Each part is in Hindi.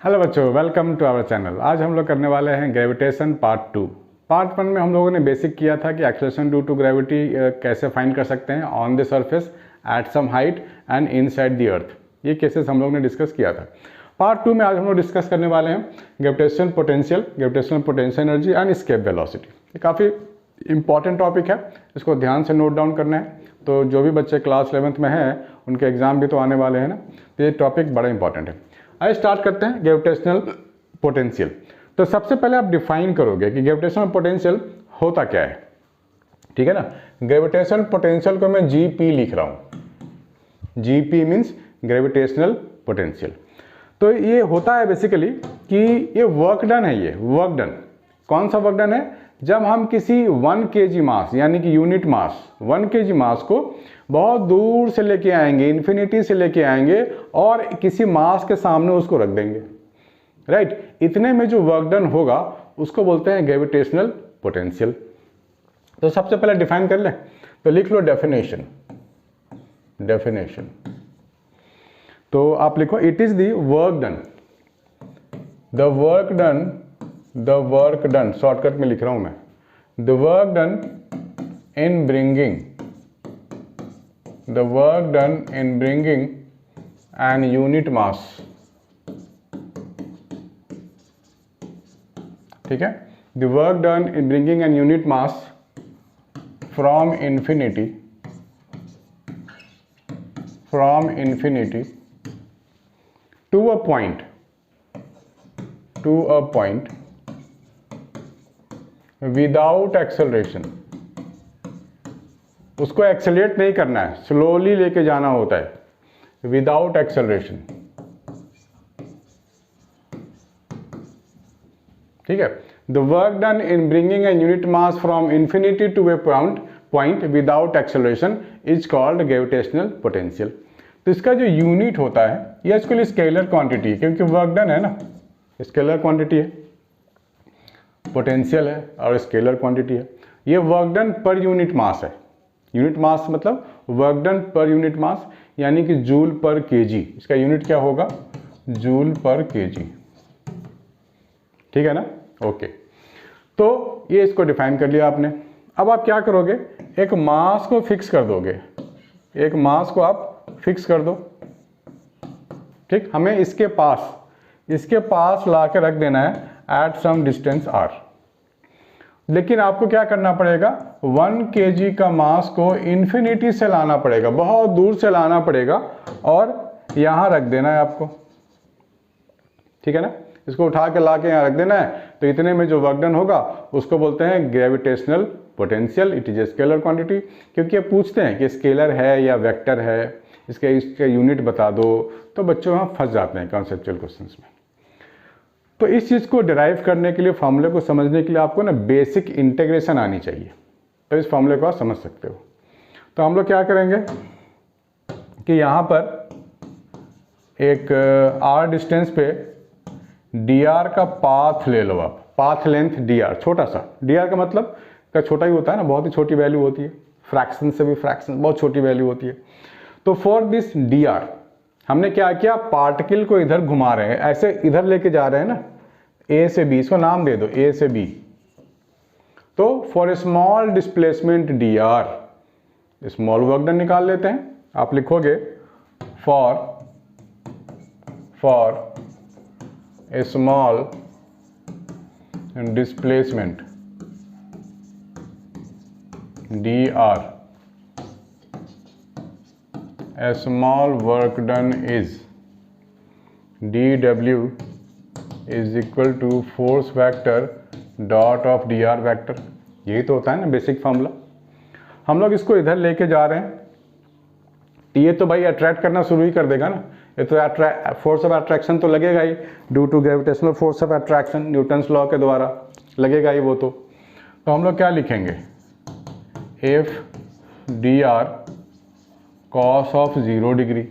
हेलो बच्चों, वेलकम टू आवर चैनल। आज हम लोग करने वाले हैं ग्रेविटेशन पार्ट 2। पार्ट 1 में हम लोगों ने बेसिक किया था कि एक्सेलरेशन ड्यू टू ग्रेविटी कैसे फाइंड कर सकते हैं on the surface at some height and inside the earth. ये केसेस हम लोग ने डिस्कस किया था। पार्ट 2 में आज हम लोग डिस्कस करने वाले हैं gravitational potential energy and escape velocity. ये काफ़ी इंपॉर्टेंट टॉपिक है, इसको ध्यान से नोट डाउन करना है। तो जो भी बच्चे क्लास 11th में हैं उनके एग्जाम भी तो आने वाले हैं ना, तो ये टॉपिक बड़ा इंपॉर्टेंट है। आइए स्टार्ट करते हैं ग्रेविटेशनल पोटेंशियल। तो सबसे पहले आप डिफाइन करोगे कि ग्रेविटेशनल पोटेंशियल होता क्या है, ठीक है ना। ग्रेविटेशनल पोटेंशियल को मैं जीपी लिख रहा हूं। GP means gravitational potential. तो ये होता है बेसिकली कि ये वर्क डन है। ये वर्क डन कौन सा वर्क डन है? जब हम किसी 1 kg मास यानी कि यूनिट मास 1 kg मास को बहुत दूर से लेके आएंगे, इन्फिनिटी से लेके आएंगे और किसी मास के सामने उसको रख देंगे, राइट। इतने में जो वर्क डन होगा उसको बोलते हैं ग्रेविटेशनल पोटेंशियल। तो सबसे पहले डिफाइन कर लें, तो लिख लो डेफिनेशन। तो आप लिखो it is the work done, shortcut में लिख रहा हूं मैं, the work done in bringing an unit mass, ठीक है। the work done in bringing an unit mass from infinity to a point without acceleration। उसको एक्सेलरेट नहीं करना है, स्लोली लेके जाना होता है, विदाउट एक्सेलरेशन, ठीक है। The work done in bringing a unit mass from infinity to a point without acceleration is called gravitational potential. तो इसका जो यूनिट होता है यह इसके लिए स्केलर क्वांटिटी है, क्योंकि वर्क डन है ना, स्केलर क्वांटिटी है, पोटेंशियल है और स्केलर क्वांटिटी है। ये work done per unit mass है। यूनिट मास मतलब work done per unit mass यानी कि जूल पर केजी। इसका यूनिट क्या होगा? जूल पर केजी, ठीक है ना। ओके, तो ये इसको डिफाइन कर लिया आपने। अब आप क्या करोगे? एक मास को फिक्स कर दोगे, एक मास को आप फिक्स कर दो, ठीक। हमें इसके पास ला के रख देना है एट सम डिस्टेंस आर। लेकिन आपको क्या करना पड़ेगा? 1 kg का मास को इन्फिनिटी से लाना पड़ेगा, बहुत दूर से लाना पड़ेगा और यहां रख देना है आपको, ठीक है ना। इसको उठा के ला के यहाँ रख देना है। तो इतने में जो वर्क डन होगा उसको बोलते हैं gravitational potential. It is a scalar quantity, क्योंकि ये पूछते हैं कि स्केलर है या वेक्टर है, इसके यूनिट बता दो, तो बच्चों वहाँ फंस जाते हैं कॉन्सेप्चुअल क्वेश्चंस में। तो इस चीज़ को डिराइव करने के लिए, फॉर्मूले को समझने के लिए आपको ना बेसिक इंटीग्रेशन आनी चाहिए, तो इस फॉर्मूले को आप समझ सकते हो। तो हम लोग क्या करेंगे कि यहाँ पर एक r डिस्टेंस पे dr का पाथ ले लो आप, पाथ लेंथ dr, छोटा सा। dr का मतलब का छोटा ही होता है ना, बहुत ही छोटी वैल्यू होती है, फ्रैक्शन से भी फ्रैक्शन बहुत छोटी वैल्यू होती है। तो फॉर दिस dr हमने क्या किया? पार्टिकल को इधर घुमा रहे हैं, ऐसे इधर लेके जा रहे हैं ना, A से B, इसको नाम दे दो A से B। तो for small displacement dr, small work done निकाल लेते हैं। आप लिखोगे for a small displacement dr, a small work done is dw is equal to force vector dot of dr vector। यही तो होता है ना बेसिक फॉर्मूला। हम लोग इसको इधर लेके जा रहे हैं, ये तो भाई अट्रैक्ट करना शुरू ही कर देगा ना, ये तो फोर्स ऑफ अट्रैक्शन तो लगेगा ही, due to gravitational force of attraction, Newton's law के द्वारा लगेगा ही वो। तो हम लोग क्या लिखेंगे? F D R cos of 0 degree.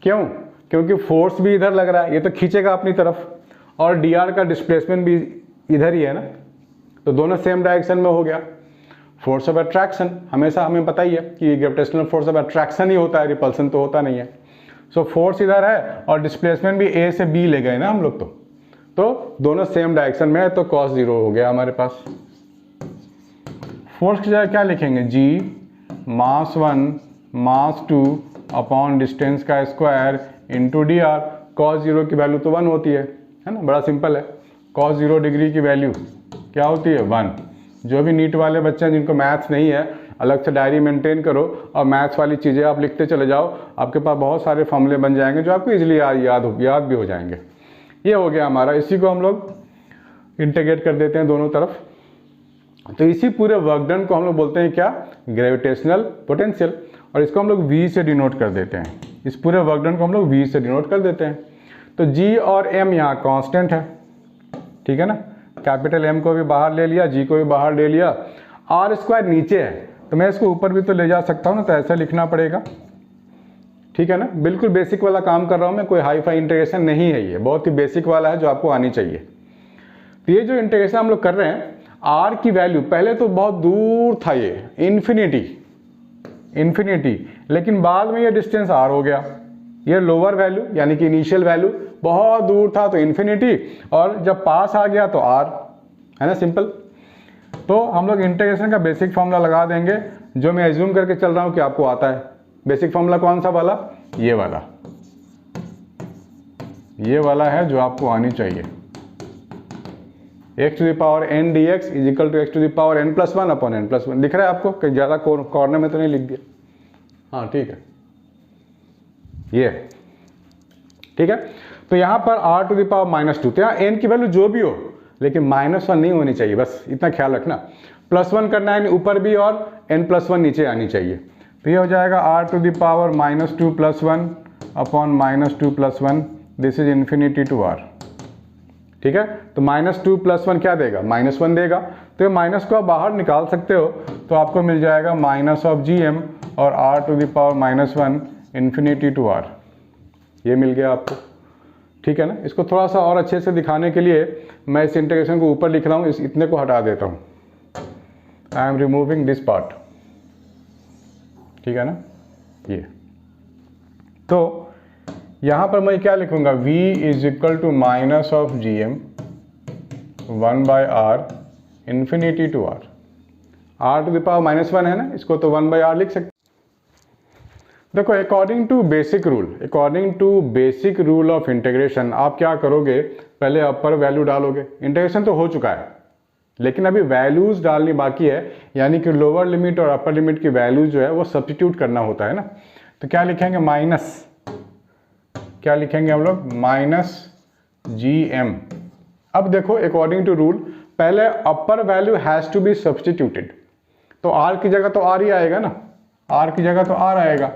क्यों? क्योंकि फोर्स भी इधर लग रहा है, ये तो खींचेगा अपनी तरफ, और डी आर का डिस्प्लेसमेंट भी इधर ही है ना, तो दोनों सेम डायरेक्शन में हो गया। फोर्स ऑफ अट्रैक्शन हमेशा हमें पता ही है कि ग्रेविटेशनल फोर्स ऑफ अट्रैक्शन ही होता है, रिपल्सन तो होता नहीं है। सो फोर्स इधर है और डिस्प्लेसमेंट भी ए से बी ले गए ना हम लोग, तो दोनों सेम डायरेक्शन में है, तो cos 0 हो गया हमारे पास। फोर्स की जगह क्या लिखेंगे, g मास 1 मास 2 अपॉन डिस्टेंस का square into D R. cos 0 की वैल्यू तो 1 होती है ना, बड़ा सिंपल है। cos 0 डिग्री की वैल्यू क्या होती है, 1। जो भी नीट वाले बच्चे हैं जिनको मैथ्स नहीं है, अलग से डायरी मेंटेन करो और मैथ्स वाली चीज़ें आप लिखते चले जाओ, आपके पास बहुत सारे फॉर्मूले बन जाएंगे जो आपको इजीली याद भी हो जाएंगे। ये हो गया हमारा, इसी को हम लोग इंटीग्रेट कर देते हैं दोनों तरफ। तो इसी पूरे वर्क डन को हम लोग बोलते हैं क्या, ग्रेविटेशनल पोटेंशियल, और इसको हम लोग V से डिनोट कर देते हैं। इस पूरे वर्क डन को हम लोग V से डिनोट कर देते हैं। तो G और M यहाँ कांस्टेंट है, ठीक है ना, कैपिटल M को भी बाहर ले लिया, G को भी बाहर ले लिया, R स्क्वायर नीचे है तो मैं इसको ऊपर भी तो ले जा सकता हूँ ना, तो ऐसा लिखना पड़ेगा, ठीक है ना। बिल्कुल बेसिक वाला काम कर रहा हूँ मैं, कोई हाई फाई इंटीग्रेशन नहीं है, ये बहुत ही बेसिक वाला है जो आपको आनी चाहिए। तो ये जो इंटीग्रेशन हम लोग कर रहे हैं, R की वैल्यू पहले तो बहुत दूर था, ये इन्फिनिटी, लेकिन बाद में ये डिस्टेंस R हो गया। ये लोअर वैल्यू यानी कि इनिशियल वैल्यू बहुत दूर था तो इन्फिनिटी, और जब पास आ गया तो R, है ना, सिंपल। तो हम लोग इंटीग्रेशन का बेसिक फॉर्मूला लगा देंगे, जो मैं एज्यूम करके चल रहा हूँ कि आपको आता है। बेसिक फॉर्मूला कौन सा वाला, ये वाला है जो आपको आनी चाहिए। x to the power n dx is equal to x to the power n+1 upon n+1। दिख रहा है आपको, कहीं ज़्यादा कॉर्नर में तो नहीं लिख दिया, हाँ ठीक है, ये ठीक है। तो यहाँ पर r टू द पावर -2, तो यहाँ n की वैल्यू जो भी हो लेकिन -1 नहीं होनी चाहिए, बस इतना ख्याल रखना। +1 करना है ऊपर भी और n+1 नीचे आनी चाहिए। तो ये हो जाएगा r to the power -2 + 1 upon -2 + 1, this is infinity to r, ठीक है। तो -2 + 1 क्या देगा, -1 देगा। तो ये माइनस को आप बाहर निकाल सकते हो, तो आपको मिल जाएगा -gm और r to the power -1 infinity to r, ये मिल गया आपको, ठीक है ना। इसको थोड़ा सा और अच्छे से दिखाने के लिए मैं इस इंटीग्रेशन को ऊपर लिख रहा हूँ, इस इतने को हटा देता हूँ, I am removing this part, ठीक है ना। ये तो यहाँ पर मैं क्या लिखूँगा, v is equal to -gm 1/r infinity to r। r to the power -1 है ना, इसको तो 1/r लिख सकते। देखो, according to basic rule of integration आप क्या करोगे, पहले अपर वैल्यू डालोगे। इंटीग्रेशन तो हो चुका है लेकिन अभी वैल्यूज डालनी बाकी है, यानी कि लोअर लिमिट और अपर लिमिट की वैल्यूज जो है वो सब्स्टिट्यूट करना होता है ना। तो क्या लिखेंगे, क्या लिखेंगे हम लोग, -gm। अब देखो, अकॉर्डिंग टू रूल पहले upper value has to be substituted, तो r की जगह तो r ही आएगा ना, r की जगह तो r आएगा।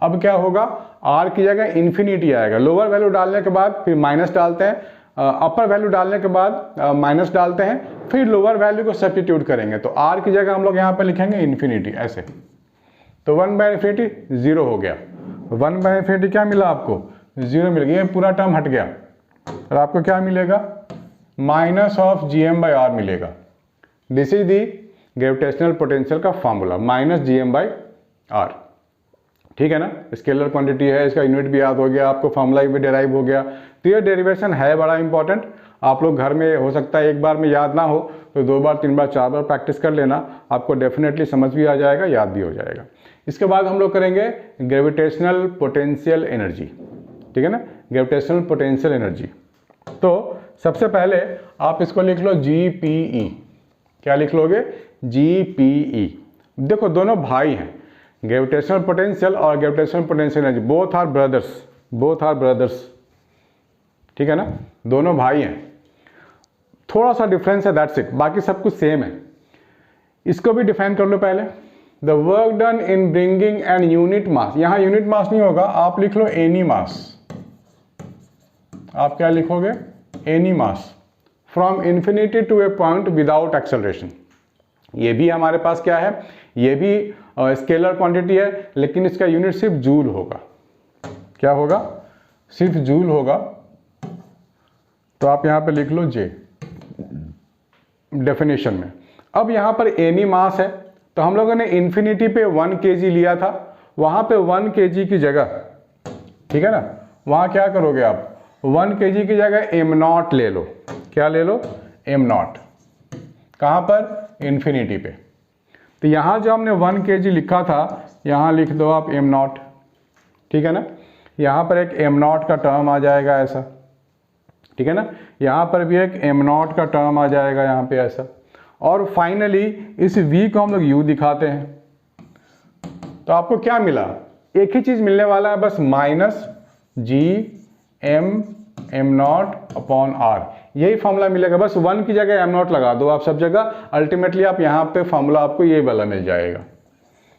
अब क्या होगा, r की जगह इन्फिनिटी आएगा। लोअर वैल्यू डालने के बाद फिर माइनस डालते हैं, अपर वैल्यू डालने के बाद माइनस डालते हैं, फिर लोअर वैल्यू को सब्स्टिट्यूट करेंगे। तो r की जगह हम लोग यहाँ पर लिखेंगे इन्फिनिटी, ऐसे। तो 1/∞ 0 हो गया। 1/∞ क्या मिला आपको, 0 मिल गया, ये पूरा टर्म हट गया और आपको क्या मिलेगा, -gm/r मिलेगा। This is the gravitational potential का फॉर्मूला, -gm/r, ठीक है ना। स्केलर क्वांटिटी है, इसका यूनिट भी याद हो गया आपको, फॉर्मूला भी डेराइव हो गया। तो ये डेरिवेशन है बड़ा इंपॉर्टेंट, आप लोग घर में हो सकता है एक बार में याद ना हो तो 2 बार 3 बार 4 बार प्रैक्टिस कर लेना, आपको डेफिनेटली समझ भी आ जाएगा, याद भी हो जाएगा। इसके बाद हम लोग करेंगे ग्रेविटेशनल पोटेंशियल एनर्जी, ठीक है ना, ग्रेविटेशनल पोटेंशियल एनर्जी। तो सबसे पहले आप इसको लिख लो GPE। क्या लिख लोगे, GPE। देखो, दोनों भाई हैं, ग्रेविटेशनल पोटेंशियल और gravitational potential energy, both are brothers, ठीक है ना, दोनों भाई हैं। थोड़ा सा डिफरेंस है, दैट्स इट, बाकी सब कुछ सेम है। इसको भी डिफाइन कर लो पहले, the work done in bringing an unit mass. यहाँ यूनिट मास नहीं होगा, आप लिख लो एनी मास। आप क्या लिखोगे, any mass from infinity to a point without acceleration. ये भी हमारे पास क्या है, ये भी स्केलर क्वांटिटी है, लेकिन इसका यूनिट सिर्फ जूल होगा। क्या होगा, सिर्फ जूल होगा। तो आप यहाँ पे लिख लो J डेफिनेशन में। अब यहाँ पर एनी मास है, तो हम लोगों ने इन्फिनिटी पे 1 kg लिया था, वहाँ पे 1 kg की जगह ठीक है ना। वहाँ क्या करोगे आप, 1 kg की जगह m0 ले लो। क्या ले लो, m0। कहाँ पर, इन्फिनिटी पे। तो यहाँ जो हमने 1 kg लिखा था, यहाँ लिख दो आप m0, ठीक है ना। यहाँ पर एक m0 का टर्म आ जाएगा ऐसा, ठीक है ना। यहाँ पर भी एक m0 का टर्म आ जाएगा यहाँ पे ऐसा। और फाइनली इस v को हम लोग u दिखाते हैं। तो आपको क्या मिला, एक ही चीज़ मिलने वाला है बस, -g m0 अपॉन r, यही फॉर्मूला मिलेगा। बस 1 की जगह m0 लगा दो आप सब जगह, अल्टीमेटली आप यहाँ पे फॉर्मूला आपको ये वाला मिल जाएगा।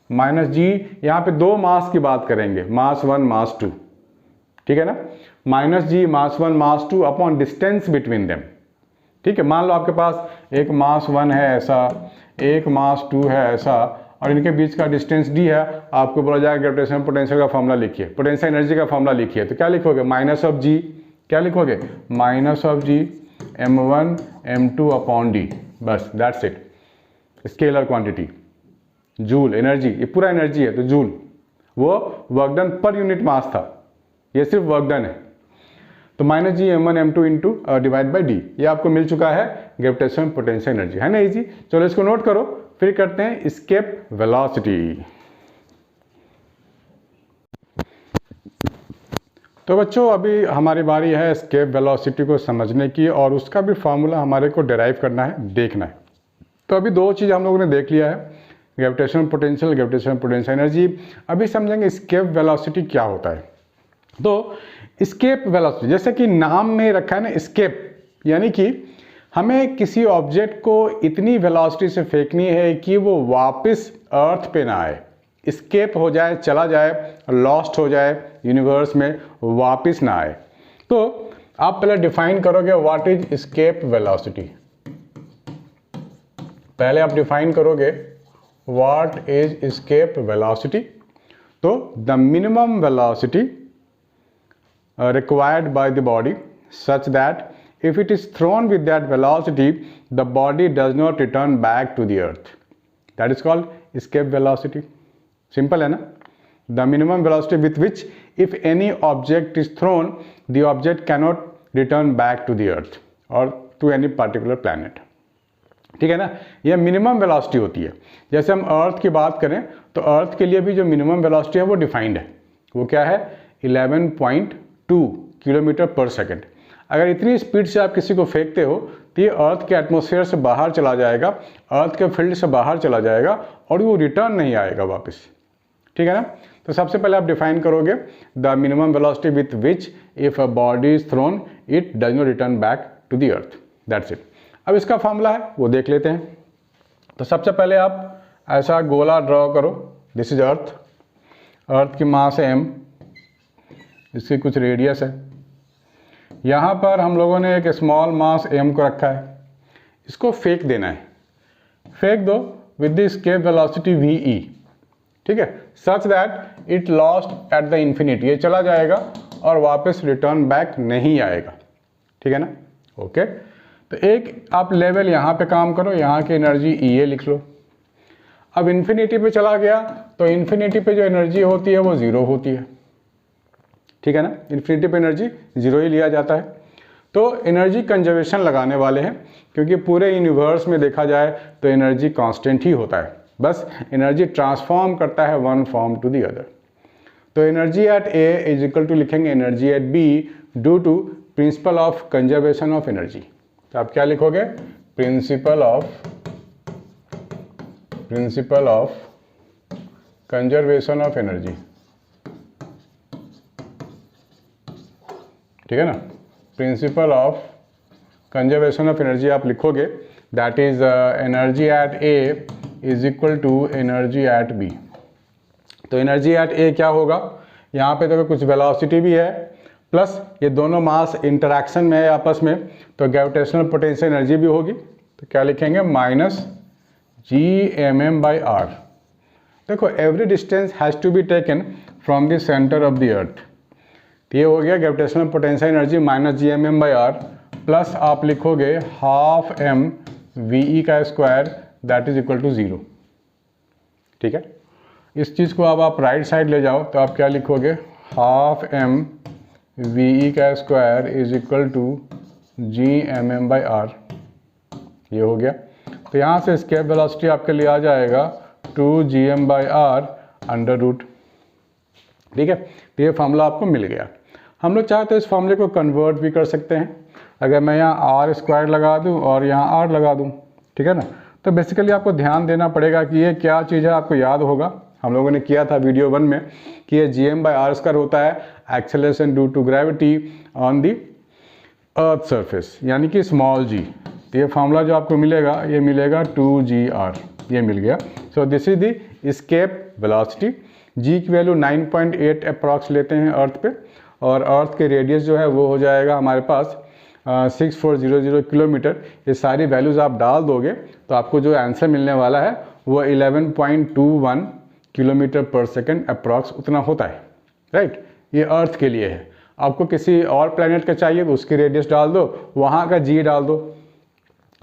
-g, यहाँ पे दो मास की बात करेंगे, मास 1 मास 2, ठीक है ना। -g मास 1 मास 2 अपॉन डिस्टेंस बिटवीन देम, ठीक है। मान लो आपके पास एक मास 1 है ऐसा, एक मास 2 है ऐसा, और इनके बीच का डिस्टेंस d है। आपको बोला जाएगा ग्रेविटेशनल पोटेंशियल का फॉर्मूला लिखिए, पोटेंशियल एनर्जी का फॉर्मूला लिखिए। तो क्या लिखोगे, -g, क्या लिखोगे, -g m1 m2 upon d, बस that's it. Scalar quantity joule energy, ये पूरा एनर्जी है तो जूल, वो work done per unit mass था, ये सिर्फ वर्क डन है। तो -g m1 m2 into divide by D, ये आपको मिल चुका है ग्रेविटेशनल पोटेंशियल एनर्जी, है ना इजी। चलो इसको नोट करो, फिर करते हैं एस्केप वेलोसिटी। तो बच्चों अभी हमारी बारी है एस्केप वेलोसिटी को समझने की, और उसका भी फार्मूला हमारे को डिराइव करना है, देखना है। तो अभी दो चीज़ हम लोगों ने देख लिया है, gravitational potential, gravitational potential energy. अभी समझेंगे एस्केप वेलोसिटी क्या होता है। तो एस्केप वेलोसिटी, जैसे कि नाम में रखा है ना एस्केप, यानी कि हमें किसी ऑब्जेक्ट को इतनी वेलोसिटी से फेंकनी है कि वो वापस अर्थ पे ना आए, एस्केप हो जाए, चला जाए, लॉस्ट हो जाए यूनिवर्स में, वापस ना आए। तो आप पहले डिफाइन करोगे व्हाट इज एस्केप वेलोसिटी। पहले आप डिफाइन करोगे व्हाट इज एस्केप वेलोसिटी। तो the minimum velocity required by the body such that if it is thrown with that velocity the body does not return back to the earth, that is called escape velocity. Simple है ना। the minimum velocity with which if any object is thrown the object cannot return back to the earth or to any particular planet, ठीक है ना। यह मिनिमम वेलोसिटी होती है। जैसे हम अर्थ की बात करें तो अर्थ के लिए भी जो मिनिमम वेलोसिटी है वो डिफाइंड है, वो क्या है, 11.2 किलोमीटर पर सेकेंड। अगर इतनी स्पीड से आप किसी को फेंकते हो तो ये अर्थ के एटमॉस्फेयर से बाहर चला जाएगा, अर्थ के फील्ड से बाहर चला जाएगा, और वो रिटर्न नहीं आएगा वापस, ठीक है ना। तो सबसे पहले आप डिफाइन करोगे the minimum velocity with which if a body is thrown it does not return back to the earth, that's it. अब इसका फॉर्मूला है वो देख लेते हैं। तो सबसे पहले आप ऐसा गोला ड्रॉ करो, दिस इज अर्थ, अर्थ की मास है m, इसकी कुछ रेडियस है। यहाँ पर हम लोगों ने एक स्मॉल मास m को रखा है, इसको फेंक देना है, फेंक दो with the escape velocity ve, ठीक है, such that it lost at the infinity, ये चला जाएगा और वापस रिटर्न बैक नहीं आएगा, ठीक है ना। ओके, तो एक आप लेवल यहाँ पे काम करो, यहाँ की एनर्जी Ea लिख लो। अब इन्फिनिटी पे चला गया तो इन्फिनिटी पे जो एनर्जी होती है वो ज़ीरो होती है, ठीक है ना। इन्फिनिटी पे एनर्जी ज़ीरो ही लिया जाता है। तो एनर्जी कंजर्वेशन लगाने वाले हैं, क्योंकि पूरे यूनिवर्स में देखा जाए तो एनर्जी कांस्टेंट ही होता है, बस एनर्जी ट्रांसफॉर्म करता है one form to the other. तो energy at A is equal to लिखेंगे energy at B due to principle of conservation of energy. तो आप क्या लिखोगे, principle of conservation of energy, ठीक है ना। Principle of conservation of energy आप लिखोगे, that is energy at A is equal to energy at B. तो एनर्जी एट ए क्या होगा, यहाँ पे तो कुछ वेलोसिटी भी है, प्लस ये दोनों मास इंटरैक्शन में है आपस में, तो ग्रेविटेशनल पोटेंशियल एनर्जी भी होगी। तो क्या लिखेंगे, -G/m/r। देखो every distance has to be taken from the centre of the earth. तो ये हो गया gravitational potential energy -G/m/r, plus आप लिखोगे हाफ m ve का square that is equal to 0, ठीक है। इस चीज़ को अब आप राइट साइड ले जाओ तो आप क्या लिखोगे, हाफ एम वी ई का square is equal to G M M by R. ये हो गया। तो यहाँ से एस्केप वेलोसिटी आपके लिए आ जाएगा 2gm/r अंडर रूट। ठीक है, तो ये फार्मूला आपको मिल गया। हम लोग चाहते हैं इस फार्मूले को कन्वर्ट भी कर सकते हैं। अगर मैं यहाँ आर स्क्वायर लगा दूँ और यहाँ आर लगा दूँ, ठीक है ना, तो बेसिकली आपको ध्यान देना पड़ेगा कि ये क्या चीज़ है। आपको याद होगा हम लोगों ने किया था वीडियो 1 में कि ये gm/r² होता है acceleration due to gravity on the earth surface, यानी कि स्मॉल जी। तो ये फार्मूला जो आपको मिलेगा ये मिलेगा 2gr, ये मिल गया। So this is the escape velocity. G की वैल्यू 9.8 अप्रॉक्स लेते हैं अर्थ पे, और अर्थ के रेडियस जो है वो हो जाएगा हमारे पास 6400 किलोमीटर। ये सारी वैल्यूज़ आप डाल दोगे तो आपको जो आंसर मिलने वाला है वो 11.21 किलोमीटर पर सेकेंड अप्रॉक्स उतना होता है। राइट, ये अर्थ के लिए है। आपको किसी और प्लेनेट का चाहिए तो उसकी रेडियस डाल दो, वहाँ का जी डाल दो।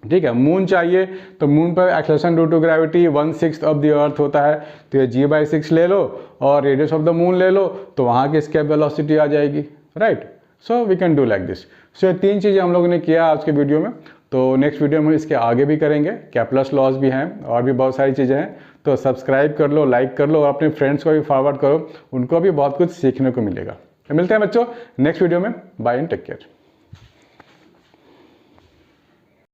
ठीक है, मून चाहिए तो मून पर acceleration due to gravity 1/6 of the earth होता है, तो ये g/6 ले लो और रेडियस ऑफ द मून ले लो, तो वहाँ की एस्केप वेलोसिटी आ जाएगी। Right, so we can do like this. So ये 3 चीज़ें हम लोगों ने किया आज के वीडियो में। तो नेक्स्ट वीडियो में इसके आगे भी करेंगे, कैप्लर्स लॉज भी हैं और भी बहुत सारी चीज़ें हैं। तो सब्सक्राइब कर लो, लाइक कर लो और अपने फ्रेंड्स को भी फॉरवर्ड करो, उनको भी बहुत कुछ सीखने को मिलेगा। तो मिलते हैं बच्चों नेक्स्ट वीडियो में। Bye and take care.